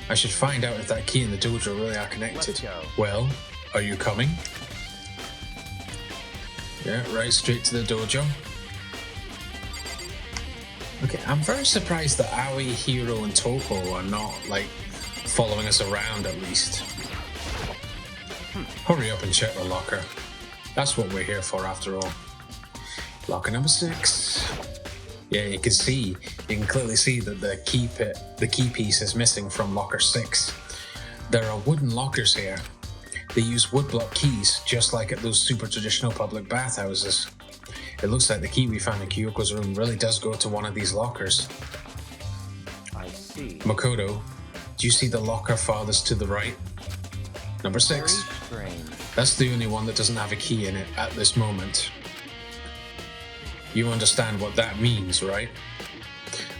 I should find out if that key and the dojo really are connected. Let's go. Well, are you coming? Yeah, right straight to the dojo. Okay, I'm very surprised that Aoi, Hiro, and Toko are not, following us around at least. Hurry up and check the locker. That's what we're here for after all. Locker number 6. Yeah, you can clearly see that the key piece is missing from locker 6. There are wooden lockers here. They use woodblock keys, just like at those super traditional public bathhouses. It looks like the key we found in Kyoko's room really does go to one of these lockers. I see. Makoto, do you see the locker farthest to the right? Number 6. Very strange. That's the only one that doesn't have a key in it at this moment. You understand what that means, right?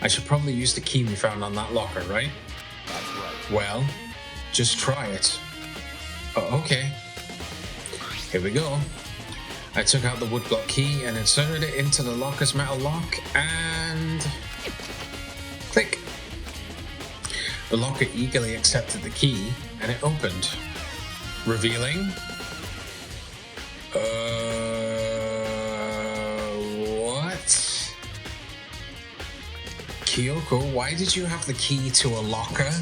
I should probably use the key we found on that locker, right? That's right. Well, just try it. Oh, okay. Here we go. I took out the woodblock key and inserted it into the locker's metal lock and... click! The locker eagerly accepted the key and it opened, revealing... what? Kyoko, why did you have the key to a locker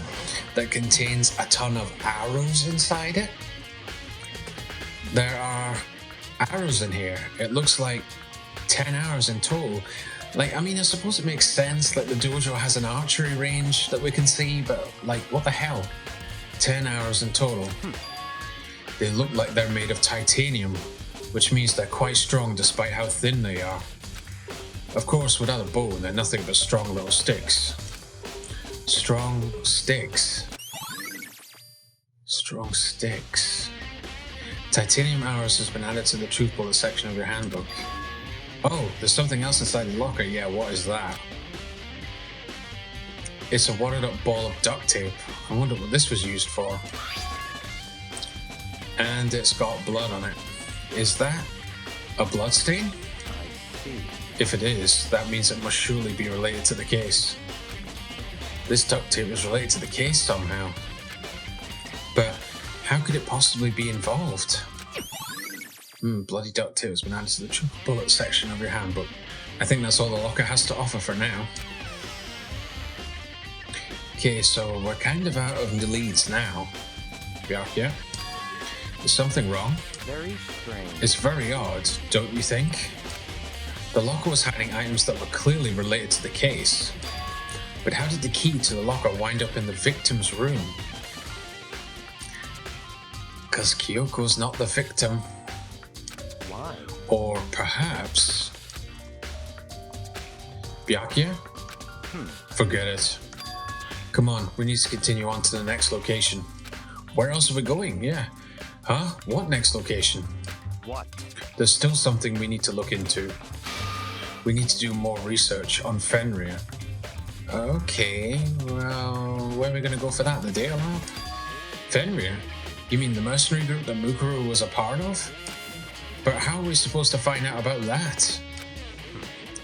that contains a ton of arrows inside it? There are arrows in here. It looks like 10 arrows in total. Like, I mean, I suppose it makes sense. Like, the dojo has an archery range that we can see, but, like, what the hell? 10 arrows in total. They look like they're made of titanium, which means they're quite strong despite how thin they are. Of course, without a bow, they're nothing but strong little sticks. Strong sticks. Strong sticks. Titanium arrows has been added to the truth bullet section of your handbook. Oh, there's something else inside the locker. Yeah, what is that? It's a wadded up ball of duct tape. I wonder what this was used for. And it's got blood on it. Is that a blood stain? I see. If it is, that means it must surely be related to the case. This duct tape is related to the case somehow. But how could it possibly be involved? Bloody duct tape has been added to the triple bullet section of your handbook. I think that's all the locker has to offer for now. Okay, so we're kind of out of the leads now. Yeah. Is something wrong? Very strange. It's very odd, don't you think? The locker was hiding items that were clearly related to the case. But how did the key to the locker wind up in the victim's room? Because Kyoko's not the victim. Why? Or perhaps... Byakuya? Forget it. Come on, we need to continue on to the next location. Where else are we going? Yeah. Huh? What next location? What? There's still something we need to look into. We need to do more research on Fenrir. Okay, well, where are we going to go for that? The data lab? Fenrir? You mean the mercenary group that Mukuru was a part of? But how are we supposed to find out about that?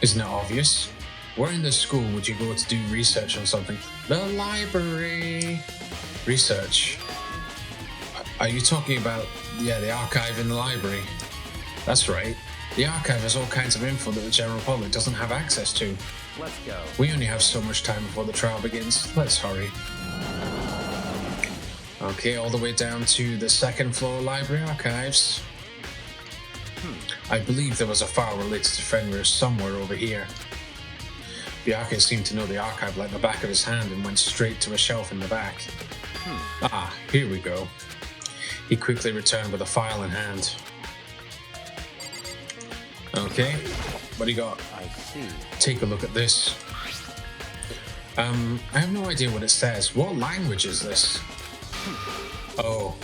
Isn't it obvious? Where in the school would you go to do research on something? The library! Research? Are you talking about, the archive in the library? That's right. The archive has all kinds of info that the general public doesn't have access to. Let's go. We only have so much time before the trial begins. Let's hurry. Okay, all the way down to the second floor library archives. I believe there was a file related to Fenrir somewhere over here. Byakuya seemed to know the archive like the back of his hand and went straight to a shelf in the back. Ah, here we go. He quickly returned with a file in hand. Okay, what do you got? I see. Take a look at this. I have no idea what it says. What language is this? Oh,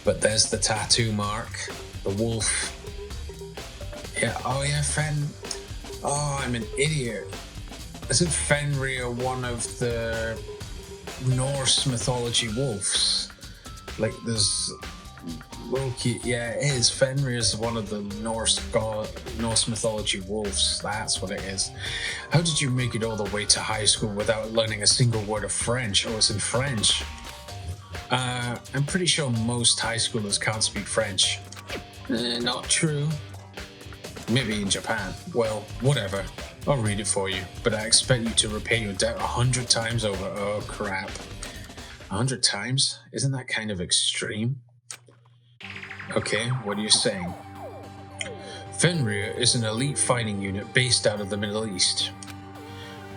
but there's the tattoo mark. The wolf. Yeah, oh yeah, Oh, I'm an idiot. Isn't Fenrir one of the Norse mythology wolves? Like there's Loki. Yeah, it is. Fenrir is one of the Norse mythology wolves. That's what it is. How did you make it all the way to high school without learning a single word of French? Oh, it's in French. I'm pretty sure most high schoolers can't speak French. Not true. Maybe in Japan. Well, whatever. I'll read it for you, but I expect you to repay your debt 100 times over. Oh, crap. 100 times? Isn't that kind of extreme? Okay, what are you saying? Fenrir is an elite fighting unit based out of the Middle East.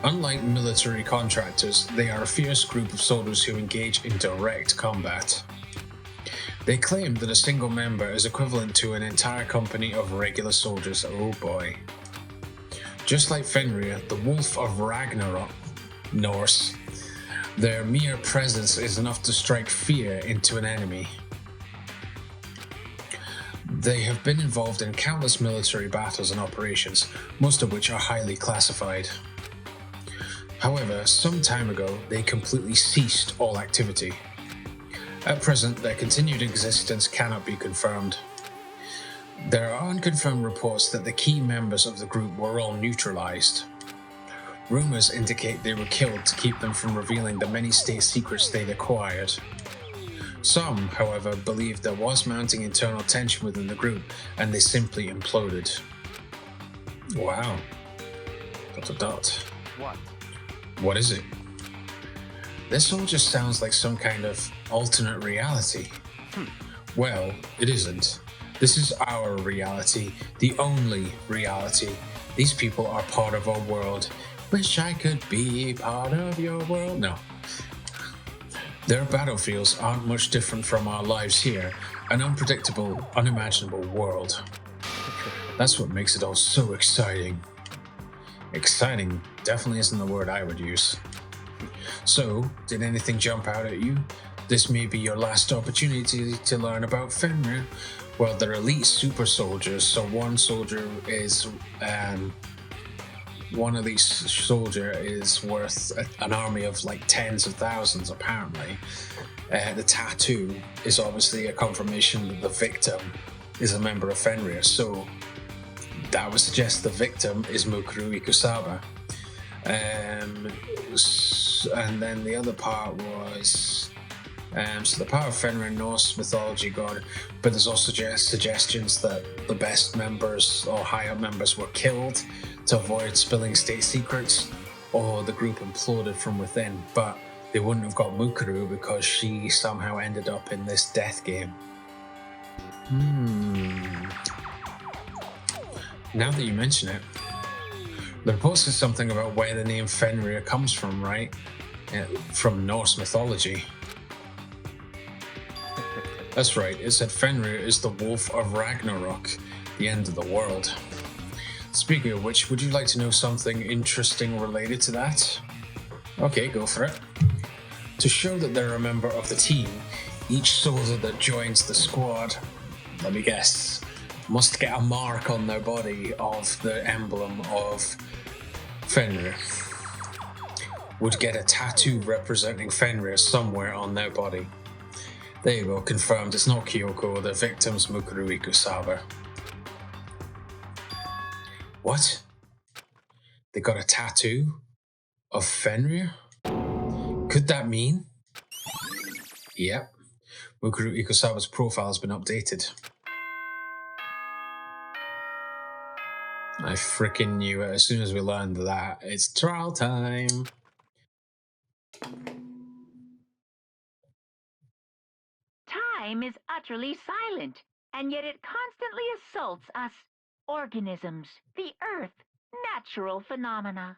Unlike military contractors, they are a fierce group of soldiers who engage in direct combat. They claim that a single member is equivalent to an entire company of regular soldiers. Oh boy. Just like Fenrir, the Wolf of Ragnarok, Norse, their mere presence is enough to strike fear into an enemy. They have been involved in countless military battles and operations, most of which are highly classified. However, some time ago, they completely ceased all activity. At present, their continued existence cannot be confirmed. There are unconfirmed reports that the key members of the group were all neutralized. Rumors indicate they were killed to keep them from revealing the many state secrets they'd acquired. Some, however, believe there was mounting internal tension within the group and they simply imploded. Wow. ... What? What is it? This all just sounds like some kind of alternate reality. Well, it isn't. This is our reality, the only reality. These people are part of our world. Wish I could be part of your world. No. Their battlefields aren't much different from our lives here, an unpredictable, unimaginable world. That's what makes it all so exciting. Exciting definitely isn't the word I would use. So, did anything jump out at you? This may be your last opportunity to learn about Fenrir. Well, they're elite super soldiers, so one elite soldier is worth an army of like tens of thousands, apparently. The tattoo is obviously a confirmation that the victim is a member of Fenrir, so that would suggest the victim is Mukuru Ikusaba. And then the other part was so the power of Fenrir, Norse mythology god, but there's also suggestions that the best members or higher members were killed to avoid spilling state secrets, or the group imploded from within, but they wouldn't have got Mukuru because she somehow ended up in this death game. Now that you mention it, the report says something about where the name Fenrir comes from, right? From Norse mythology. That's right, it said Fenrir is the Wolf of Ragnarok, the end of the world. Speaking of which, would you like to know something interesting related to that? Okay, go for it. To show that they're a member of the team, each soldier that joins the squad, let me guess, must get a mark on their body of the emblem of Fenrir. Would get a tattoo representing Fenrir somewhere on their body. There you go, confirmed. It's not Kyoko, the victim's Mukuru Ikusaba. What? They got a tattoo of Fenrir? Could that mean? Yep. Mukuru Ikusaba's profile has been updated. I freaking knew it as soon as we learned that. It's trial time. Time is utterly silent, and yet it constantly assaults us, organisms, the earth, natural phenomena.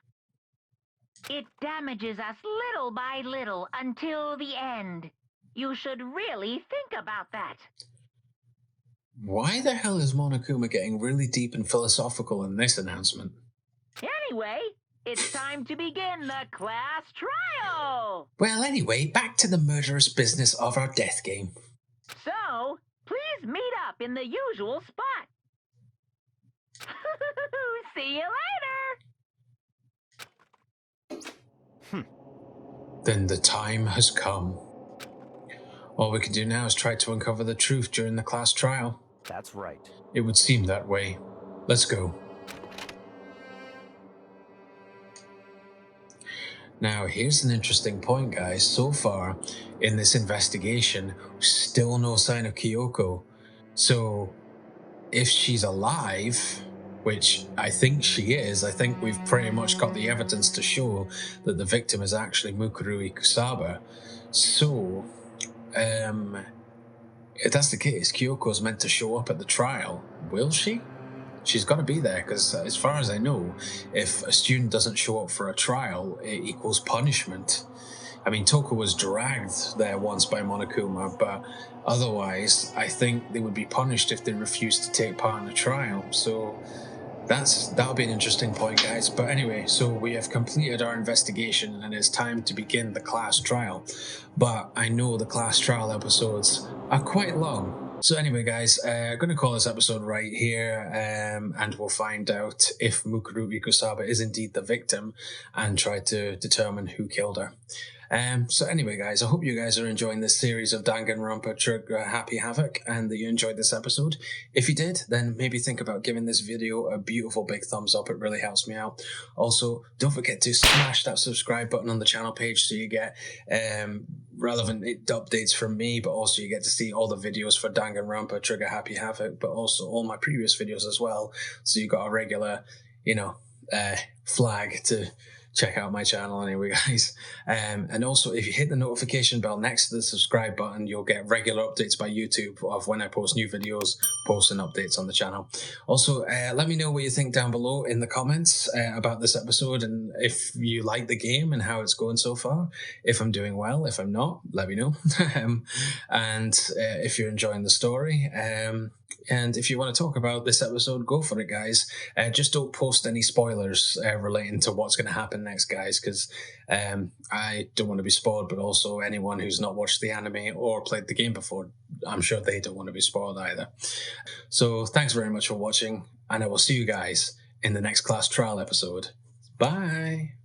It damages us little by little until the end. You should really think about that. Why the hell is Monokuma getting really deep and philosophical in this announcement? Anyway, it's time to begin the class trial! Well, anyway, back to the murderous business of our death game. So, please meet up in the usual spot. See you later! Then the time has come. All we can do now is try to uncover the truth during the class trial. That's right. It would seem that way. Let's go. Now, here's an interesting point, guys. So far, in this investigation, still no sign of Kyoko. So, if she's alive, which I think she is, I think we've pretty much got the evidence to show that the victim is actually Mukuru Ikusaba. So, if that's the case, Kyoko's meant to show up at the trial. Will she? She's got to be there, because as far as I know, if a student doesn't show up for a trial, it equals punishment. I mean, Toku was dragged there once by Monokuma, but otherwise, I think they would be punished if they refused to take part in a trial. So that'll be an interesting point, guys. But anyway, so we have completed our investigation and it's time to begin the class trial. But I know the class trial episodes are quite long. So anyway, guys, I'm going to call this episode right here, and we'll find out if Mukuru Ikusaba is indeed the victim and try to determine who killed her. So anyway, guys, I hope you guys are enjoying this series of Danganronpa Happy Havoc and that you enjoyed this episode. If you did, then maybe think about giving this video a beautiful big thumbs up. It really helps me out. Also, don't forget to smash that subscribe button on the channel page so you get relevant updates from me, but also you get to see all the videos for Danganronpa Trigger Happy Havoc, but also all my previous videos as well. So you got a regular, flag to check out my channel anyway, guys. And also, if you hit the notification bell next to the subscribe button, you'll get regular updates by YouTube of when I post new videos, posts and updates on the channel. Also, let me know what you think down below in the comments about this episode, and if you like the game and how it's going so far. If I'm doing well, if I'm not, let me know. And if you're enjoying the story. And if you want to talk about this episode, go for it, guys. Just don't post any spoilers relating to what's going to happen next, guys, because I don't want to be spoiled, but also anyone who's not watched the anime or played the game before, I'm sure they don't want to be spoiled either. So thanks very much for watching, and I will see you guys in the next class trial episode. Bye!